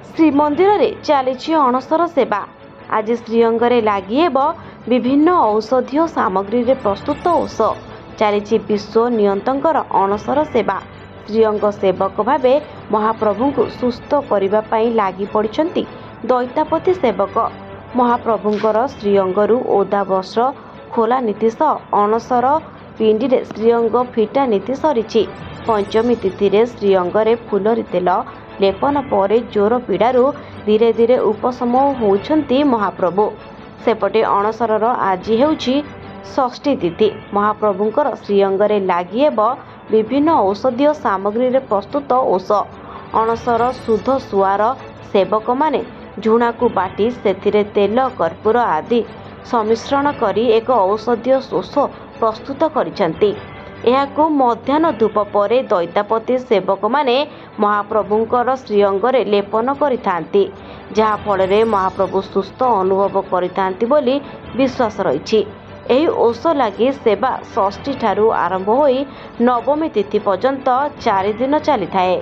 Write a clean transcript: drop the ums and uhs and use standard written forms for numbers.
श्रीमंदिर रे चली अणसर सेवा। आज श्रीअंगे लगी विभिन्न औषधीय सामग्री रे प्रस्तुत औष चली विश्व नियंतर अणसर सेवा। श्रीअंग सेवक भावे महाप्रभु को सुस्थ करने लगी पड़ती दैतापति सेवक। महाप्रभुंकर श्रीअंगरू ओदा वस्त्र खोला नीति सह अणसर पिंडी रे श्रीअंग फिटा नीति सरी। पंचमी तिथि रे श्रीअंगे फुलरी तेल लेपन पर जोर पीड़ारू धीरे धीरे उपशम होउछंती महाप्रभु। सेपटे अणसरर आज हेउछि षष्ठी तिथि। महाप्रभुंकर श्रीअंगे लगी विभिन्न औषधीय सामग्री रे प्रस्तुत औष। अणसर शुद्ध सुआर सेवक माने झुणा को बाटी सेथिरे तेल कर्पूर आदि सम्मिश्रण करी एक औषधीय शोष प्रस्तुत करिसंती। एहाकु मध्याह्न धूप पर दैतापति सेवक माने महाप्रभुंकर श्रीअंगरे लेपन करिथांती, जहा फଳରେ महाप्रभु सुस्थ अनुभव करिथांती बोली विश्वास रहिछि। एही ओष लागि सेवा षष्ठी ठारू आरंभ होई नवमी तिथि पर्यंत 4 दिन चली थाए।